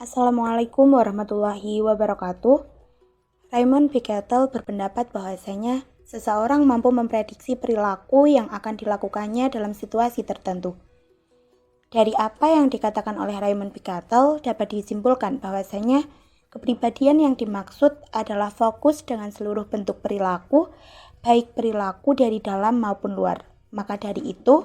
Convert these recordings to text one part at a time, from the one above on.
Assalamualaikum warahmatullahi wabarakatuh. Raymond Picatel berpendapat bahwasanya seseorang mampu memprediksi perilaku yang akan dilakukannya dalam situasi tertentu. Dari apa yang dikatakan oleh Raymond Picatel dapat disimpulkan bahwasanya kepribadian yang dimaksud adalah fokus dengan seluruh bentuk perilaku, baik perilaku dari dalam maupun luar. Maka dari itu,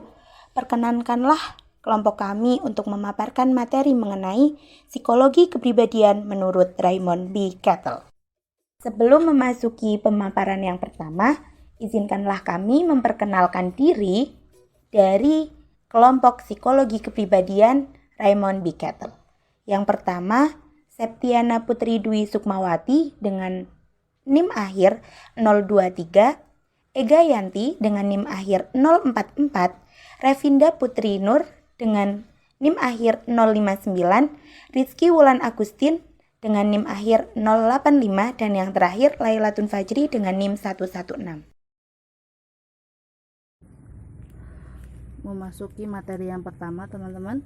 perkenankanlah kelompok kami untuk memaparkan materi mengenai psikologi kepribadian menurut Raymond Picatel. Sebelum memasuki pemaparan yang pertama, izinkanlah kami memperkenalkan diri dari kelompok psikologi kepribadian Raymond Picatel. Yang pertama, Septiana Putri Dwi Sukmawati dengan NIM akhir 023, Ega Yanti dengan NIM akhir 044, Revinda Putri Nur dengan NIM akhir 059, Rizky Wulan Agustin dengan NIM akhir 085, dan yang terakhir Lailatun Fajri dengan NIM 116. Memasuki materi yang pertama, teman-teman.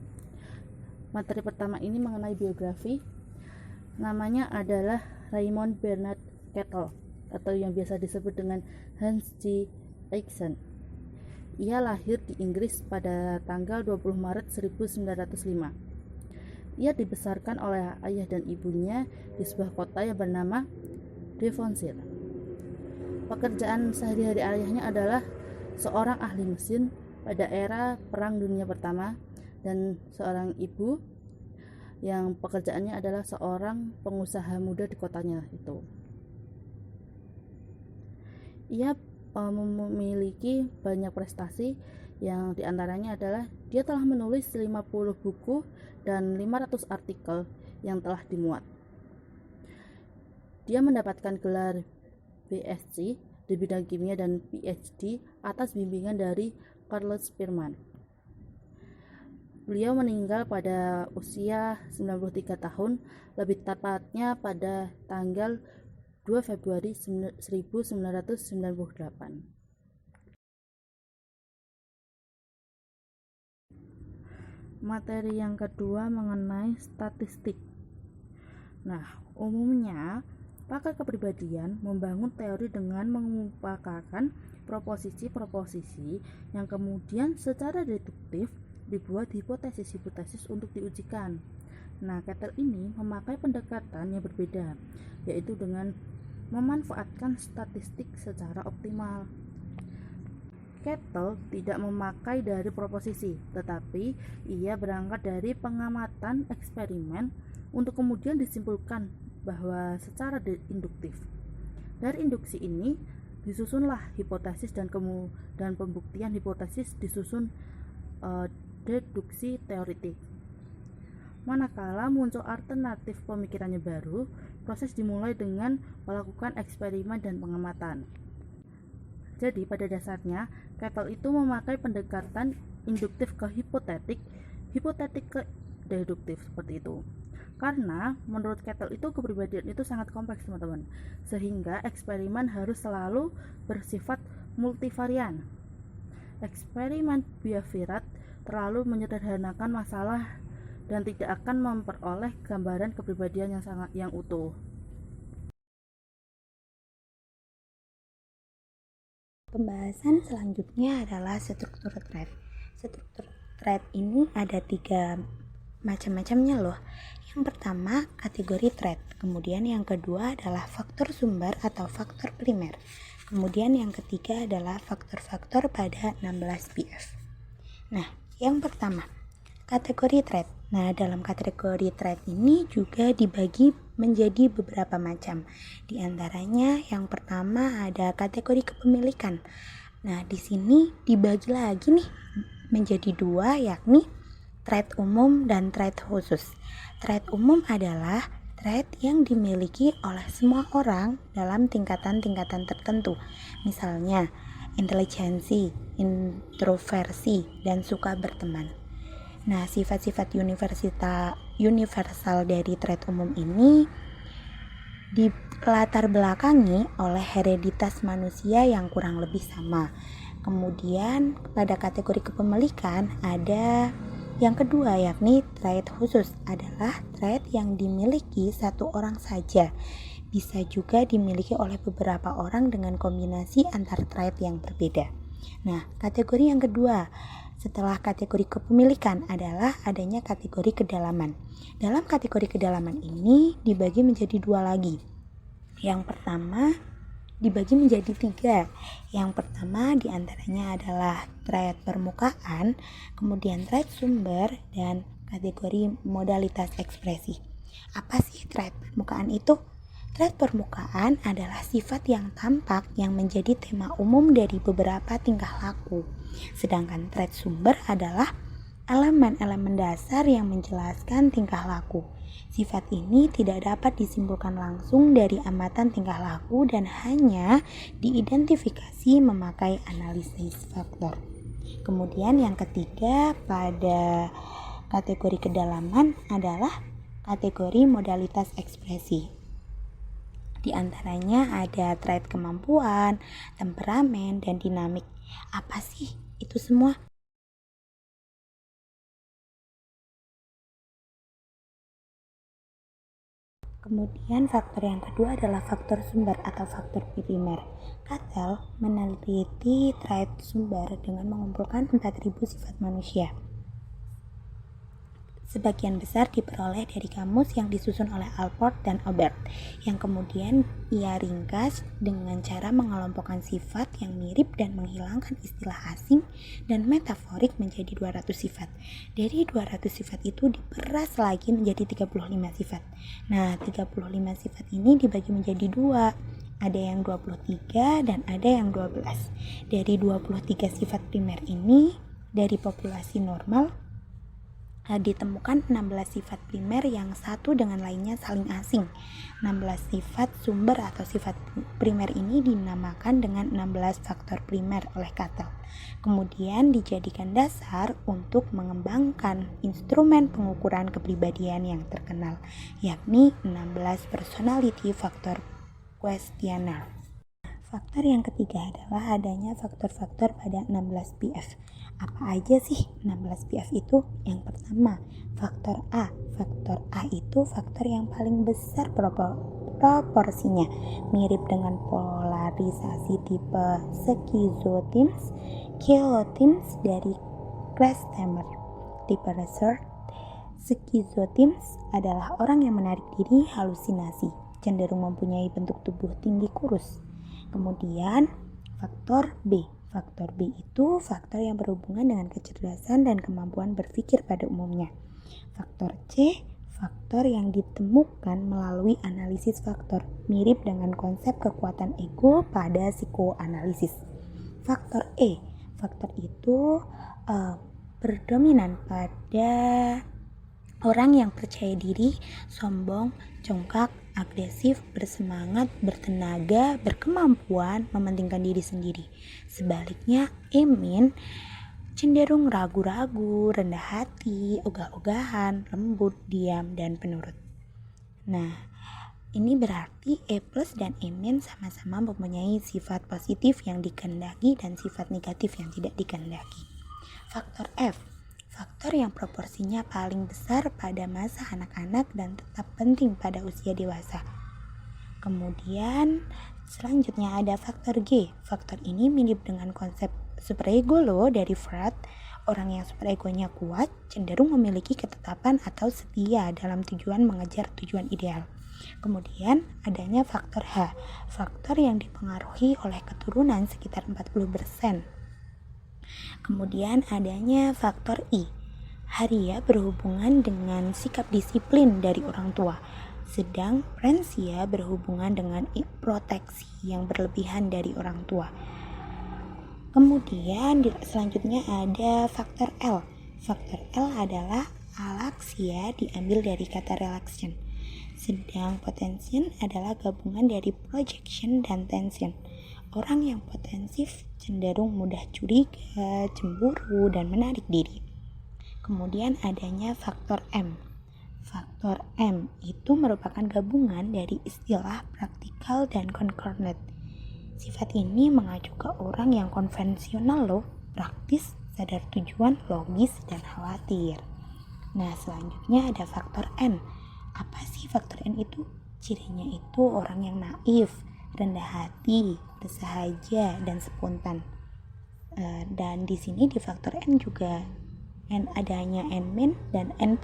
Materi pertama ini mengenai biografi. Namanya adalah Raymond Bernard Picatel atau yang biasa disebut dengan Hans G. Eycksen. Ia lahir di Inggris pada tanggal 20 Maret 1905. Ia dibesarkan oleh ayah dan ibunya di sebuah kota yang bernama Devonshire. Pekerjaan sehari-hari ayahnya adalah seorang ahli mesin pada era Perang Dunia Pertama dan seorang ibu yang pekerjaannya adalah seorang pengusaha muda di kotanya itu. Ia memiliki banyak prestasi, yang diantaranya adalah dia telah menulis 50 buku dan 500 artikel yang telah dimuat. Dia mendapatkan gelar BSc di bidang kimia dan PhD atas bimbingan dari Carlos Spearman. Beliau meninggal pada usia 93 tahun, lebih tepatnya pada tanggal 2 Februari 1998. Materi yang kedua mengenai statistik. Nah, umumnya pakar kepribadian membangun teori dengan mengumpulkan proposisi-proposisi yang kemudian secara deduktif dibuat hipotesis-hipotesis untuk diujikan. Nah, Picatel ini memakai pendekatan yang berbeda, yaitu dengan memanfaatkan statistik secara optimal. Picatel tidak memakai dari proposisi, tetapi ia berangkat dari pengamatan eksperimen untuk kemudian disimpulkan bahwa secara induktif. Dari induksi ini disusunlah hipotesis dan pembuktian hipotesis disusun deduksi teoritik. Manakala muncul alternatif pemikirannya baru, proses dimulai dengan melakukan eksperimen dan pengamatan. Jadi pada dasarnya Picatel itu memakai pendekatan induktif ke hipotetik ke deduktif seperti itu. Karena menurut Picatel itu kepribadian itu sangat kompleks, teman-teman, sehingga eksperimen harus selalu bersifat multivarian. Eksperimen biaviriat terlalu menyederhanakan masalah dan tidak akan memperoleh gambaran kepribadian yang utuh. Pembahasan selanjutnya adalah struktur trait. Struktur trait ini ada 3 macam-macamnya loh. Yang pertama kategori trait, kemudian yang kedua adalah faktor sumber atau faktor primer, kemudian yang ketiga adalah faktor-faktor pada 16 BF. Nah, yang pertama kategori trait. Nah, dalam kategori trait ini juga dibagi menjadi beberapa macam. Di antaranya yang pertama ada kategori kepemilikan. Nah, di sini dibagi lagi nih menjadi 2, yakni trait umum dan trait khusus. Trait umum adalah trait yang dimiliki oleh semua orang dalam tingkatan-tingkatan tertentu. Misalnya, intelijensi, introversi, dan suka berteman. Nah, sifat-sifat universal dari trait umum ini dilatar belakangi oleh hereditas manusia yang kurang lebih sama. Kemudian pada kategori kepemilikan ada Yang kedua yakni trait khusus adalah trait yang dimiliki satu orang saja. Bisa juga dimiliki oleh beberapa orang dengan kombinasi antar trait yang berbeda. Nah, kategori yang kedua setelah kategori kepemilikan adalah adanya kategori kedalaman. Dalam kategori kedalaman ini dibagi menjadi dua lagi. Yang pertama dibagi menjadi tiga. Yang pertama diantaranya adalah trait permukaan, kemudian trait sumber, dan kategori modalitas ekspresi. Apa sih trait permukaan itu? Trait permukaan adalah sifat yang tampak yang menjadi tema umum dari beberapa tingkah laku. Sedangkan trait sumber adalah elemen-elemen dasar yang menjelaskan tingkah laku. Sifat ini tidak dapat disimpulkan langsung dari amatan tingkah laku dan hanya diidentifikasi memakai analisis faktor. Kemudian yang ketiga pada kategori kedalaman adalah kategori modalitas ekspresi. Di antaranya ada trait kemampuan, temperamen, dan dinamik. Apa sih itu semua? Kemudian faktor yang kedua adalah faktor sumber atau faktor primer. Cattell meneliti trait sumber dengan mengumpulkan 4.000 sifat manusia. Sebagian besar diperoleh dari kamus yang disusun oleh Alport dan Aubert, yang kemudian ia ringkas dengan cara mengelompokkan sifat yang mirip dan menghilangkan istilah asing dan metaforik menjadi 200 sifat. Dari 200 sifat itu diperas lagi menjadi 35 sifat. Nah, 35 sifat ini dibagi menjadi dua. Ada yang 23 dan ada yang 12. Dari 23 sifat primer ini, dari populasi normal ditemukan 16 sifat primer yang satu dengan lainnya saling asing. 16 sifat sumber atau sifat primer ini dinamakan dengan 16 faktor primer oleh Cattell. Kemudian dijadikan dasar untuk mengembangkan instrumen pengukuran kepribadian yang terkenal, yakni 16 personality factor questionnaire. Faktor yang ketiga adalah adanya faktor-faktor pada 16 PF. Apa aja sih 16 PF itu? Yang pertama, faktor A. Faktor A itu faktor yang paling besar proporsinya, mirip dengan polarisasi tipe schizotypes, kilotypes dari Klestemer. Tipe research, schizotypes adalah orang yang menarik diri halusinasi, cenderung mempunyai bentuk tubuh tinggi kurus. Kemudian faktor B. Faktor B itu faktor yang berhubungan dengan kecerdasan dan kemampuan berpikir pada umumnya. Faktor C, faktor yang ditemukan melalui analisis faktor, mirip dengan konsep kekuatan ego pada psikoanalisis. Faktor E, faktor itu berdominan pada orang yang percaya diri, sombong, congkak, agresif, bersemangat, bertenaga, berkemampuan, mementingkan diri sendiri. Sebaliknya, Emin cenderung ragu-ragu, rendah hati, ogah-ogahan, lembut, diam, dan penurut. Nah, ini berarti E plus dan Emin sama-sama mempunyai sifat positif yang dikehendaki dan sifat negatif yang tidak dikehendaki. Faktor F, faktor yang proporsinya paling besar pada masa anak-anak dan tetap penting pada usia dewasa. Kemudian selanjutnya ada faktor G. Faktor ini mirip dengan konsep superego loh dari Freud. Orang yang superegonya kuat cenderung memiliki ketetapan atau setia dalam tujuan mengejar tujuan ideal. Kemudian adanya faktor H. Faktor yang dipengaruhi oleh keturunan sekitar 40%. Kemudian adanya faktor I. Haria berhubungan dengan sikap disiplin dari orang tua, sedang Prensia berhubungan dengan proteksi yang berlebihan dari orang tua. Kemudian selanjutnya ada faktor L. Faktor L adalah alaksia diambil dari kata relaxation, sedang potensian adalah gabungan dari projection dan tension. Orang yang potensif cenderung mudah curiga, cemburu, dan menarik diri. Kemudian adanya faktor M. Faktor M itu merupakan gabungan dari istilah praktikal dan concordant. Sifat ini mengacu ke orang yang konvensional loh, praktis, sadar tujuan, logis, dan khawatir. Nah, selanjutnya ada faktor N. Apa sih faktor N itu? Cirinya itu orang yang naif, rendah hati, bersahaja, dan spontan. Dan di sini di faktor N juga adanya N- dan N+.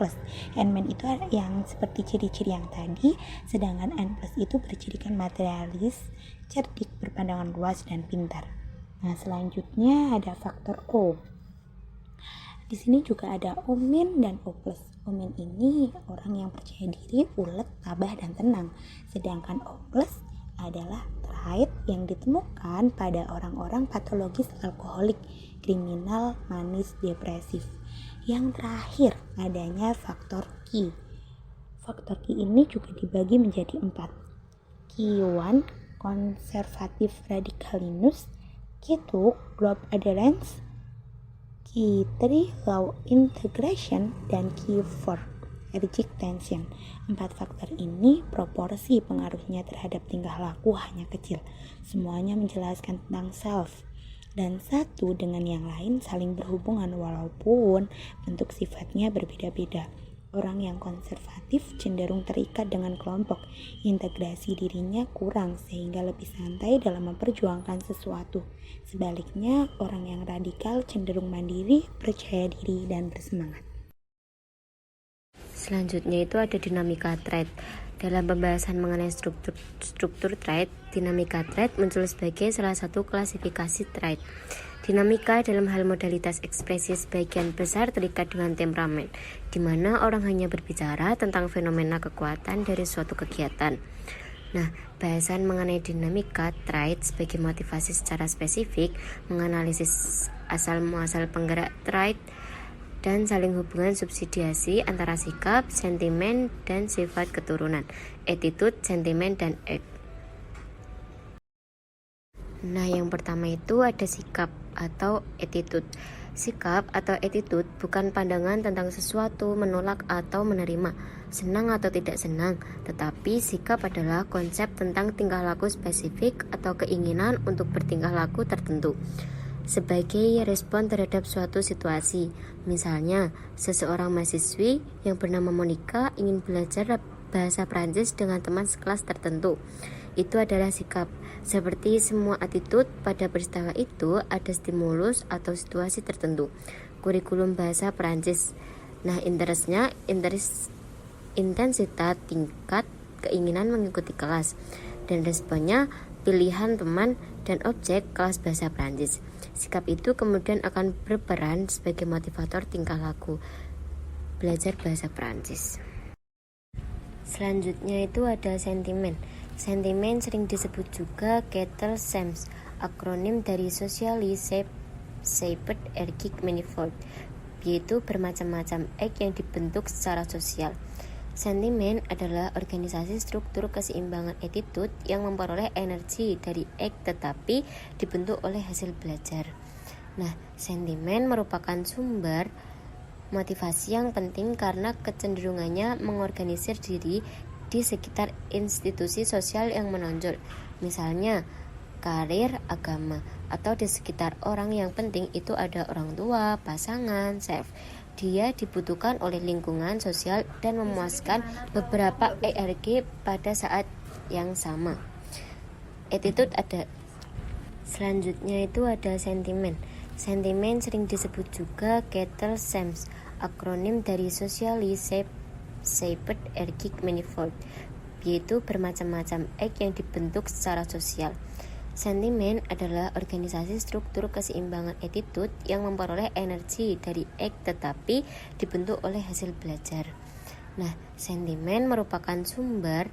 N- itu yang seperti ciri-ciri yang tadi, sedangkan N+ itu bercirikan materialis, cerdik, berpandangan luas, dan pintar. Nah, selanjutnya ada faktor O. Di sini juga ada O- dan O+. O- ini orang yang percaya diri, ulet, tabah, dan tenang. Sedangkan O+ adalah trait yang ditemukan pada orang-orang patologis alkoholik, kriminal, manis, depresif. Yang terakhir adanya faktor Q. Faktor Q ini juga dibagi menjadi 4. Q1 konservatif radikalinus, Q2 globe adherence, Q3 low integration, dan Q4 allergic tension. 4 faktor ini proporsi pengaruhnya terhadap tingkah laku hanya kecil. Semuanya menjelaskan tentang self, dan satu dengan yang lain saling berhubungan walaupun bentuk sifatnya berbeda-beda. Orang yang konservatif cenderung terikat dengan kelompok, integrasi dirinya kurang sehingga lebih santai dalam memperjuangkan sesuatu. Sebaliknya, orang yang radikal cenderung mandiri, percaya diri, dan bersemangat. Selanjutnya itu ada dinamika trait. Dalam pembahasan mengenai struktur trait, dinamika trait muncul sebagai salah satu klasifikasi trait. Dinamika dalam hal modalitas ekspresi sebagian besar terikat dengan temperamen, di mana orang hanya berbicara tentang fenomena kekuatan dari suatu kegiatan. Nah, bahasan mengenai dinamika trait sebagai motivasi secara spesifik, menganalisis asal-muasal penggerak trait, dan saling hubungan subsidiasi antara sikap, sentimen, dan sifat keturunan, attitude, sentimen, dan act. Nah, yang pertama itu ada sikap atau attitude. Sikap atau attitude bukan pandangan tentang sesuatu, menolak atau menerima, senang atau tidak senang, tetapi sikap adalah konsep tentang tingkah laku spesifik atau keinginan untuk bertingkah laku tertentu sebagai respon terhadap suatu situasi. Misalnya, seseorang mahasiswi yang bernama Monica ingin belajar bahasa Prancis dengan teman sekelas tertentu. Itu adalah sikap. Seperti semua attitude, pada peristiwa itu ada stimulus atau situasi tertentu. Kurikulum bahasa Prancis. Nah, intensitas tingkat keinginan mengikuti kelas, dan responnya pilihan teman dan objek kelas bahasa Prancis. Sikap itu kemudian akan berperan sebagai motivator tingkah laku belajar bahasa Prancis. Selanjutnya itu ada sentimen. Sentimen sering disebut juga Kettle Sams, akronim dari Socially Shaped Ergic Manifold, yaitu bermacam-macam act yang dibentuk secara sosial. Sentimen adalah organisasi struktur keseimbangan attitude yang memperoleh energi dari act tetapi dibentuk oleh hasil belajar. Nah, sentimen merupakan sumber motivasi yang penting karena kecenderungannya mengorganisir diri di sekitar institusi sosial yang menonjol, misalnya karir, agama, atau di sekitar orang yang penting itu ada orang tua, pasangan, self. Dia dibutuhkan oleh lingkungan sosial dan memuaskan beberapa ERG pada saat yang sama. Attitude ada. Selanjutnya itu ada sentimen. Sentimen sering disebut juga Kettle Sams, akronim dari Socially Shaped Ergic Manifold, yaitu bermacam-macam act yang dibentuk secara sosial. Sentimen adalah organisasi struktur keseimbangan attitude yang memperoleh energi dari act tetapi dibentuk oleh hasil belajar. Nah, sentimen merupakan sumber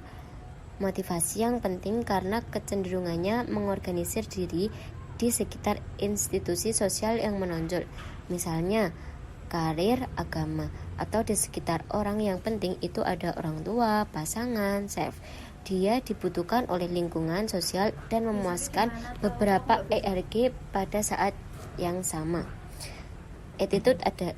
motivasi yang penting karena kecenderungannya mengorganisir diri di sekitar institusi sosial yang menonjol, misalnya karir, agama, atau di sekitar orang yang penting itu ada orang tua, pasangan, self. Dia dibutuhkan oleh lingkungan sosial dan memuaskan beberapa ERG pada saat yang sama. Attitude ada.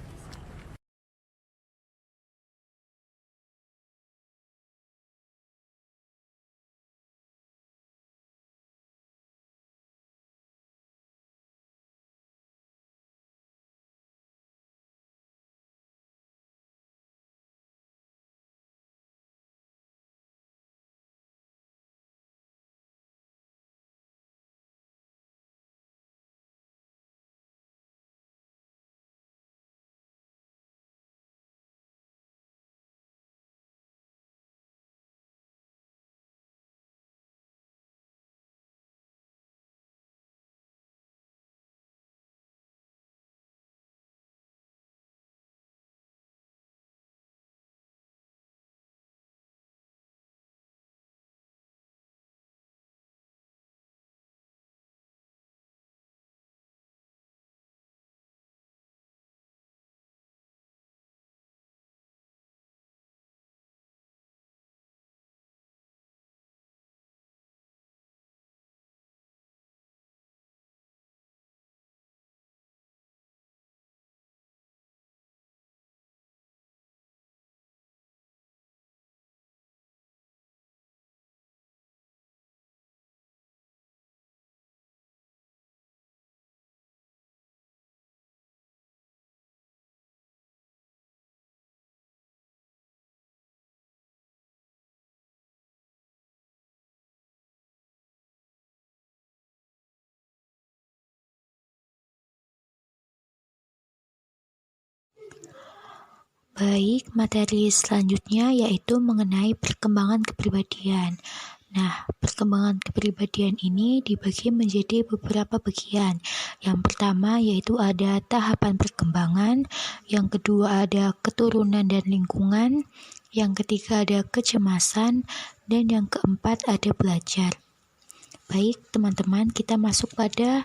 Baik, materi selanjutnya yaitu mengenai perkembangan kepribadian. Nah, perkembangan kepribadian ini dibagi menjadi beberapa bagian. Yang pertama yaitu ada tahapan perkembangan, yang kedua ada keturunan dan lingkungan, yang ketiga ada kecemasan, dan yang keempat ada belajar. Baik, teman-teman, kita masuk pada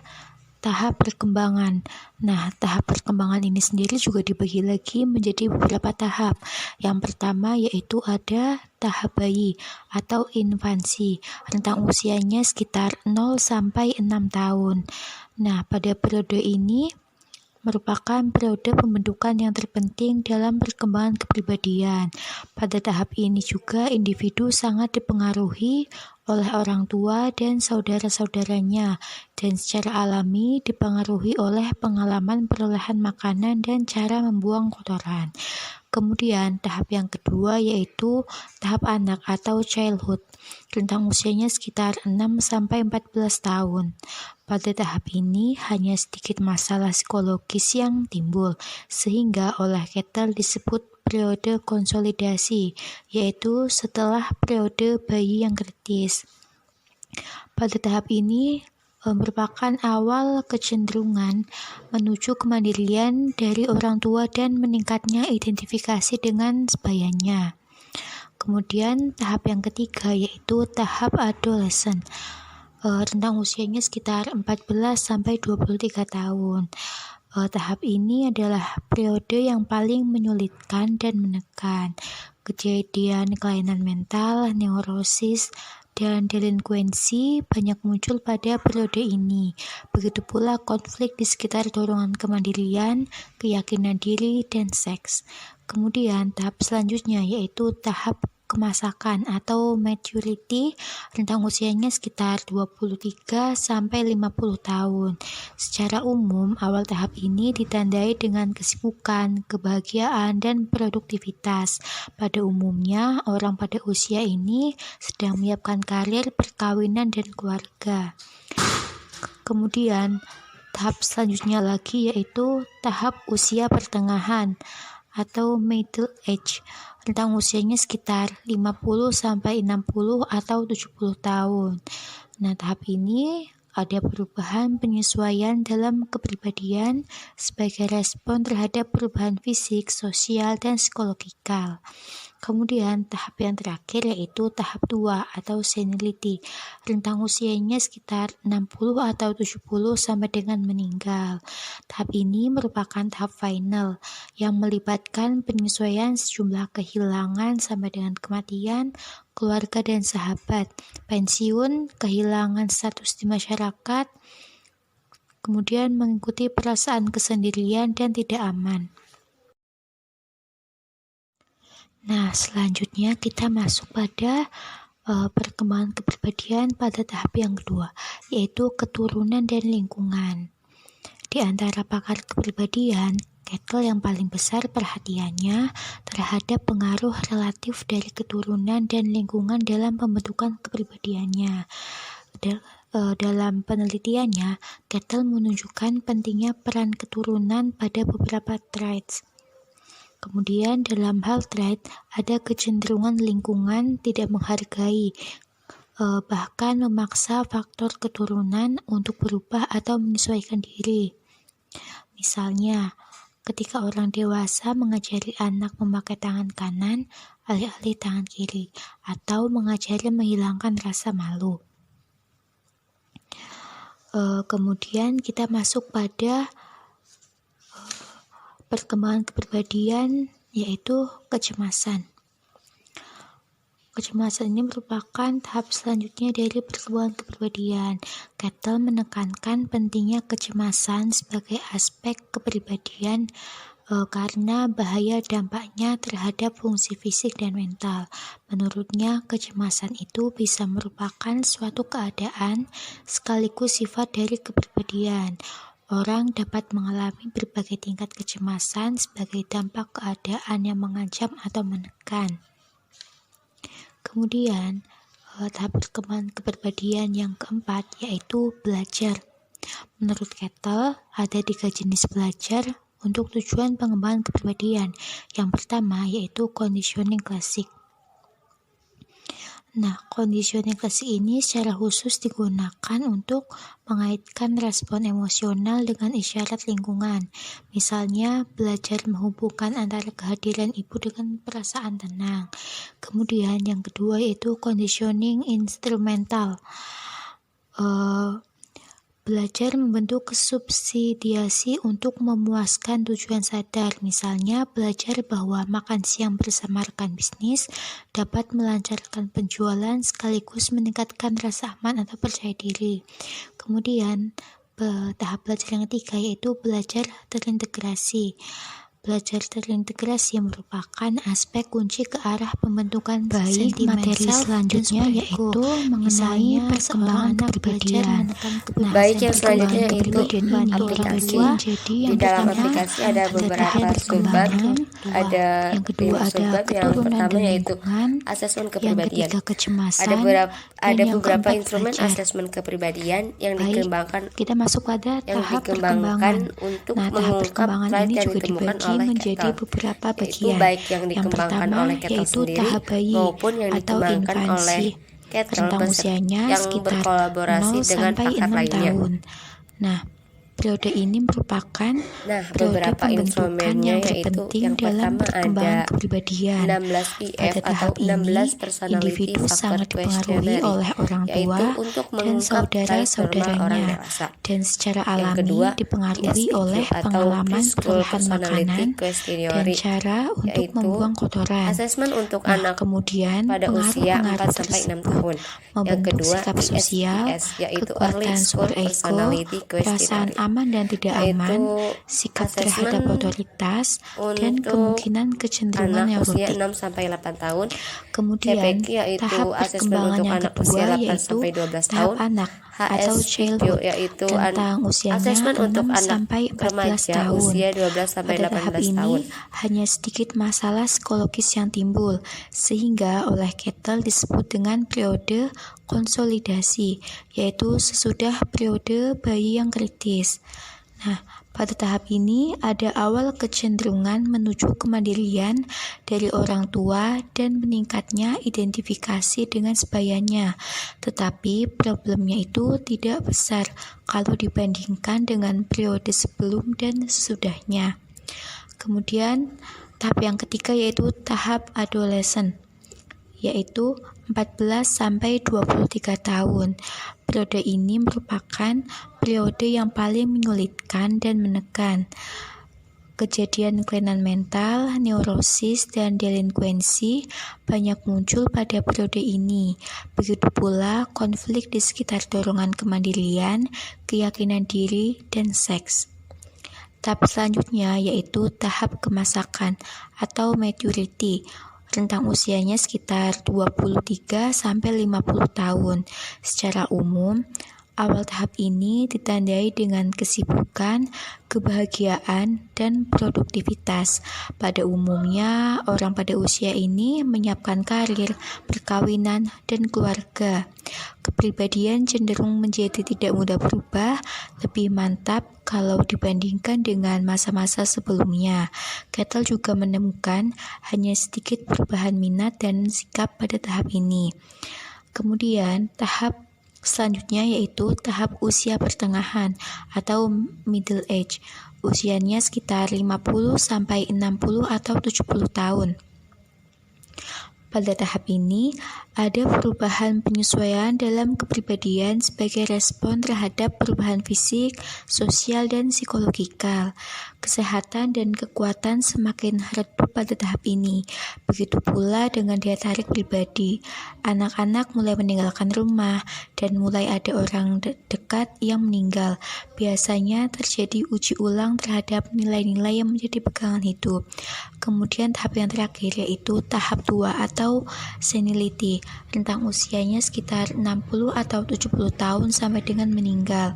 tahap perkembangan. Nah, tahap perkembangan ini sendiri juga dibagi lagi menjadi beberapa tahap. Yang pertama yaitu ada tahap bayi atau infansi. Rentang usianya sekitar 0 sampai 6 tahun. Nah, pada periode ini merupakan periode pembentukan yang terpenting dalam perkembangan kepribadian. Pada tahap ini juga individu sangat dipengaruhi oleh orang tua dan saudara-saudaranya, dan secara alami dipengaruhi oleh pengalaman perolehan makanan dan cara membuang kotoran. Kemudian tahap yang kedua yaitu tahap anak atau childhood. Rentang usianya sekitar 6 sampai 14 tahun. Pada tahap ini hanya sedikit masalah psikologis yang timbul, sehingga oleh Kettle disebut periode konsolidasi, yaitu setelah periode bayi yang kritis. Pada tahap ini merupakan awal kecenderungan menuju kemandirian dari orang tua dan meningkatnya identifikasi dengan sebayanya. Kemudian tahap yang ketiga yaitu tahap adolescent. Rentang usianya sekitar 14 sampai 23 tahun. Tahap ini adalah periode yang paling menyulitkan dan menekan. Kejadian kelainan mental, neurosis, dan delinkuensi banyak muncul pada periode ini. Begitu pula konflik di sekitar dorongan kemandirian, keyakinan diri, dan seks. Kemudian tahap selanjutnya yaitu tahap kemasakan atau maturity, rentang usianya sekitar 23 sampai 50 tahun. Secara umum, awal tahap ini ditandai dengan kesibukan, kebahagiaan, dan produktivitas. Pada umumnya, orang pada usia ini sedang menyiapkan karir, perkawinan, dan keluarga. Kemudian, tahap selanjutnya lagi yaitu tahap usia pertengahan atau middle age. Rentang usianya sekitar 50 sampai 60 atau 70 tahun. Nah, tahap ini ada perubahan penyesuaian dalam kepribadian sebagai respon terhadap perubahan fisik, sosial, dan psikologikal. Kemudian tahap yang terakhir yaitu tahap tua atau senility. Rentang usianya sekitar 60 atau 70 sampai dengan meninggal. Tahap ini merupakan tahap final yang melibatkan penyesuaian sejumlah kehilangan sampai dengan kematian, keluarga dan sahabat, pensiun, kehilangan status di masyarakat, kemudian mengikuti perasaan kesendirian dan tidak aman. Nah, selanjutnya kita masuk pada perkembangan kepribadian pada tahap yang kedua, yaitu keturunan dan lingkungan. Di antara pakar kepribadian, Kettle yang paling besar perhatiannya terhadap pengaruh relatif dari keturunan dan lingkungan dalam pembentukan kepribadiannya. Dalam penelitiannya, Kettle menunjukkan pentingnya peran keturunan pada beberapa traits. Kemudian dalam hal trait, ada kecenderungan lingkungan tidak menghargai, bahkan memaksa faktor keturunan untuk berubah atau menyesuaikan diri. Misalnya, ketika orang dewasa mengajari anak memakai tangan kanan alih-alih tangan kiri, atau mengajari menghilangkan rasa malu. Kemudian kita masuk pada perkembangan kepribadian yaitu kecemasan. Kecemasan ini merupakan tahap selanjutnya dari perkembangan kepribadian. Kettle menekankan pentingnya kecemasan sebagai aspek kepribadian karena bahaya dampaknya terhadap fungsi fisik dan mental. Menurutnya, kecemasan itu bisa merupakan suatu keadaan sekaligus sifat dari kepribadian. Orang dapat mengalami berbagai tingkat kecemasan sebagai dampak keadaan yang mengancam atau menekan. Kemudian, tahap perkembangan kepribadian yang keempat yaitu belajar. Menurut Kettle, ada 3 jenis belajar, untuk tujuan pengembangan kepribadian. Yang pertama yaitu conditioning klasik. Nah, conditioning klasik ini secara khusus digunakan untuk mengaitkan respon emosional dengan isyarat lingkungan. Misalnya, belajar menghubungkan antara kehadiran ibu dengan perasaan tenang. Kemudian yang kedua yaitu conditioning instrumental. Belajar membentuk subsidiasi untuk memuaskan tujuan sadar. Misalnya, belajar bahwa makan siang bersama rekan bisnis dapat melancarkan penjualan sekaligus meningkatkan rasa aman atau percaya diri. Kemudian, tahap belajar yang ketiga yaitu belajar terintegrasi. Belajar terintegrasi merupakan aspek kunci ke arah pembentukan materi selanjutnya yaitu mengenai perkembangan kepribadian. Baik, yang selanjutnya yaitu aplikasi. Di dalam aplikasi ada beberapa subbab. Ada yang kedua ada yang pertama yaitu asesmen kepribadian. Ada beberapa instrumen asesmen kepribadian yang dikembangkan kita masuk pada tahap perkembangan. untuk tahap mengungkap perkembangan trait ini yang juga ditemukan dibagi oleh menjadi Kettle. beberapa Yaitu bagian. baik yang Yang dikembangkan pertama oleh Kettle yaitu sendiri tahap bayi maupun yang atau dikembangkan oleh infansi. Kettle Rentang usianya yang sekitar berkolaborasi 0 dengan sampai pakar 6 lainnya. tahun. Nah, periode ini merupakan periode Beberapa pembentukan instrumennya yang yaitu terpenting yang dalam pertama perkembangan ada kepribadian. 16 PF Pada atau tahap 16 ini, personality individu factor sangat dipengaruhi questionnaire, oleh orang yaitu tua untuk dan mengungkap trait normal orang saudara-saudaranya, dewasa. dan secara Yang alami kedua, dipengaruhi PSPQ oleh atau pengalaman Preschool perolehan Personality makanan dan Questionnaire, cara untuk yaitu membuang kotoran. asesmen untuk Nah, anak kemudian pada usia 4 pengaruh-pengaruh sampai 6 tersebut tahun. Yang membentuk kedua, sikap sosial, ESPS yaitu Early kekuatan School super ego, Personality perasaan Questionnaire, aman dan tidak yaitu aman, sikap terhadap asesmen otoritas, dan untuk kemungkinan kecenderungan anak usia neurotik. 6 sampai 8 tahun. Kemudian, CPQ yaitu tahap asesmen perkembangan untuk yang anak kedua usia 8 yaitu sampai 12 tahap tahun. anak atau HSPQ childhood, yaitu rentang usianya asesmen 6 untuk anak sampai 14 remaja tahun. usia 12 sampai Pada tahap 18 tahun. ini, hanya sedikit masalah psikologis yang timbul, sehingga oleh Kettle disebut dengan periode konsolidasi, yaitu sesudah periode bayi yang kritis. Nah, pada tahap ini ada awal kecenderungan menuju kemandirian dari orang tua dan meningkatnya identifikasi dengan sebayanya. Tetapi problemnya itu tidak besar kalau dibandingkan dengan periode sebelum dan sesudahnya. Kemudian tahap yang ketiga yaitu tahap adolescent, yaitu 14 sampai 23 tahun. Periode ini merupakan periode yang paling menyulitkan dan menekan. Kejadian kelainan mental, neurosis, dan delinkuensi banyak muncul pada periode ini. Begitu pula konflik di sekitar dorongan kemandirian, keyakinan diri, dan seks. Tahap selanjutnya yaitu tahap kemasakan atau maturity. Rentang usianya sekitar 23 sampai 50 tahun. Secara umum, awal tahap ini ditandai dengan kesibukan, kebahagiaan, dan produktivitas. Pada umumnya, orang pada usia ini menyiapkan karir, perkawinan, dan keluarga. Kepribadian cenderung menjadi tidak mudah berubah, lebih mantap kalau dibandingkan dengan masa-masa sebelumnya. Kettle juga menemukan hanya sedikit perubahan minat dan sikap pada tahap ini. Kemudian, tahap selanjutnya yaitu tahap usia pertengahan atau middle age. Usianya sekitar 50 sampai 60 atau 70 tahun. Pada tahap ini, ada perubahan penyesuaian dalam kepribadian sebagai respon terhadap perubahan fisik, sosial, dan psikologikal. Kesehatan dan kekuatan semakin redup pada tahap ini. Begitu pula dengan daya tarik pribadi. Anak-anak mulai meninggalkan rumah dan mulai ada orang dekat yang meninggal. Biasanya terjadi uji ulang terhadap nilai-nilai yang menjadi pegangan hidup. Kemudian tahap yang terakhir yaitu tahap tua atau senility. Rentang usianya sekitar 60 atau 70 tahun sampai dengan meninggal.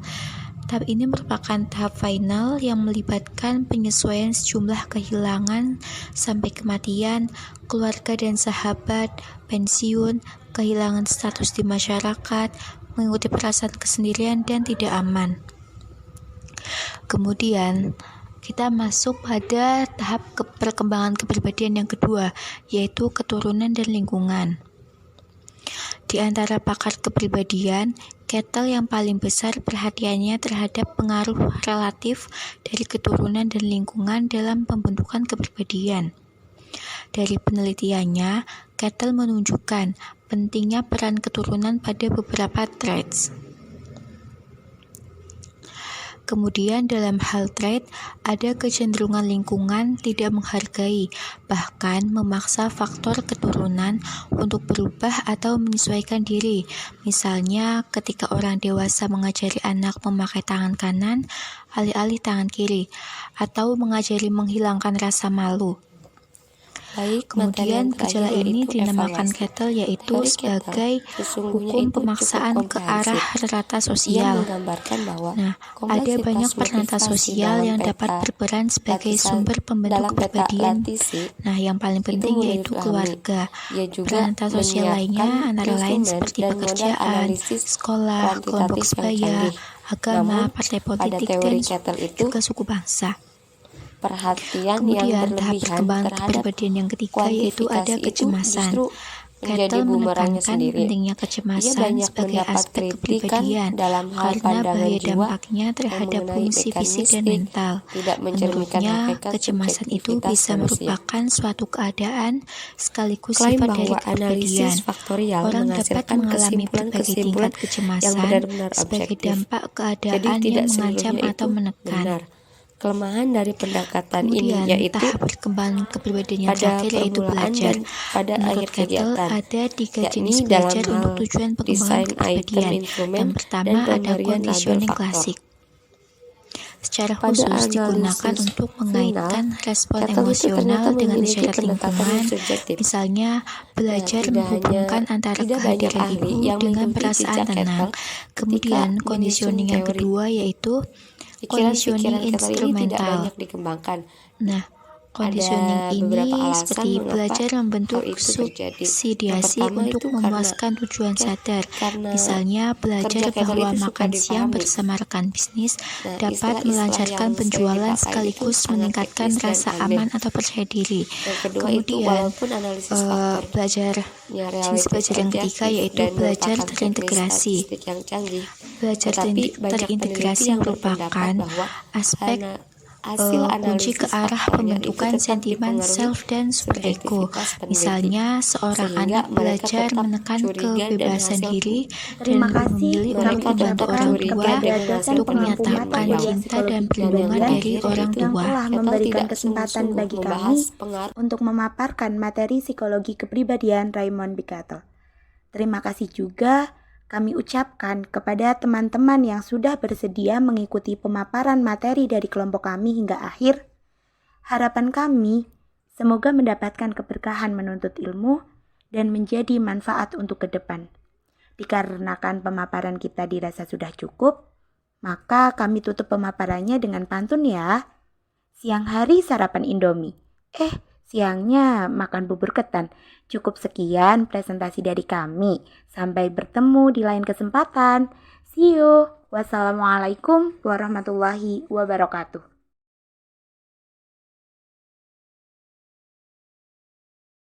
Tahap ini merupakan tahap final yang melibatkan penyesuaian sejumlah kehilangan sampai kematian, keluarga dan sahabat, pensiun, kehilangan status di masyarakat, mengikuti perasaan kesendirian dan tidak aman. Kemudian, kita masuk pada tahap perkembangan kepribadian yang kedua, yaitu keturunan dan lingkungan. Di antara pakar kepribadian, Kettle yang paling besar perhatiannya terhadap pengaruh relatif dari keturunan dan lingkungan dalam pembentukan kepribadian. Dari penelitiannya, Kettle menunjukkan pentingnya peran keturunan pada beberapa traits. Kemudian dalam hal trait, ada kecenderungan lingkungan tidak menghargai, bahkan memaksa faktor keturunan untuk berubah atau menyesuaikan diri. Misalnya ketika orang dewasa mengajari anak memakai tangan kanan alih-alih tangan kiri, atau mengajari menghilangkan rasa malu. Kemudian gejala ini dinamakan Kettle, yaitu sebagai hukum pemaksaan ke arah rata sosial. Nah, ada banyak peranata sosial yang dapat berperan sebagai sumber pembentuk kepribadian. Nah, yang paling penting yaitu keluarga. Peranata sosial lainnya antara lain seperti pekerjaan, sekolah, kelompok sebaya, agama, partai politik, dan juga suku bangsa. Kemudian tahap perkembangan kepribadian yang ketiga yaitu ada kecemasan. Kettle menekankan pentingnya kecemasan sebagai aspek kepribadian karena bahaya dampaknya terhadap fungsi fisik dan mental. Menurutnya, kecemasan itu bisa merupakan suatu keadaan sekaligus sifat dari kepribadian. Orang dapat mengalami berbagai tingkat kecemasan sebagai dampak keadaan yang mengancam atau menekan. Kelemahan dari pendekatan Kemudian, ini yaitu tahap perkembangan kepribadian yang terakhir yaitu belajar. pada Menurut akhir Kettle, kegiatan, ada 3 yakni jenis dalam belajar hal untuk tujuan pengembangan desain item, kepribadian. instrumen, Yang dan pertama ada pemberian conditioning label klasik. Secara Pada khusus analisis digunakan untuk mengaitkan respon Kettle itu emosional ternyata dengan memiliki isyarat pendekatan lingkungan. yang subjektif. Misalnya, belajar tidak menghubungkan antara tidak banyak kehadiran ahli ibu yang dengan mengikuti perasaan jejak tenang. Kettle Kemudian, ketika conditioning yang menyusun teori. kedua yaitu conditioning Pikiran-pikiran Kettle ini tidak instrumental. banyak dikembangkan. Nah, conditioning Ada ini beberapa alasan seperti mengapa belajar membentuk hal itu terjadi. Yang subsidiasi pertama untuk itu memuaskan tujuan sadar. karena Misalnya, belajar kerja Kettle bahwa itu suka makan siang dipahami. bersama rekan bisnis Nah, dapat istilah-istilah melancarkan yang sering penjualan dipakai sekaligus itu meningkatkan anarkis dan rasa amen. aman atau percaya diri. Yang kedua itu Kemudian, walaupun analisis faktor belajar jenis belajar yang ketiga yaitu belajar terintegrasi. yang canggih, Belajar tetapi banyak terintegrasi peneliti yang merupakan berpendapat bahwa aspek hasil kunci ke analisis arah faktornya itu pembentukan tetap sentimen dipengaruhi self dan superego. subjektivitas peneliti. Misalnya, seorang Sehingga anak mereka belajar tetap menekan curiga dan kebebasan hasil diri dan Terima kasih. memilih Kami untuk membantu ucapkan orang tua kepada dosen untuk pengampu menyatakan materi cinta dan psikologi perlindungan kepribadian dari orang yang tua. telah Kettle memberikan tidak kesempatan sungguh-sungguh bagi kami membahas pengaruh untuk memaparkan materi psikologi kepribadian Raymond B. Kettle. Terima kasih juga kami ucapkan kepada teman-teman yang sudah bersedia mengikuti pemaparan materi dari kelompok kami hingga akhir. Harapan kami semoga mendapatkan keberkahan menuntut ilmu dan menjadi manfaat untuk ke depan. Dikarenakan pemaparan kita dirasa sudah cukup, maka kami tutup pemaparannya dengan pantun ya. Siang hari sarapan Indomie. Siangnya makan bubur ketan. Cukup sekian presentasi dari kami. Sampai bertemu di lain kesempatan. See you. Wassalamualaikum warahmatullahi wabarakatuh.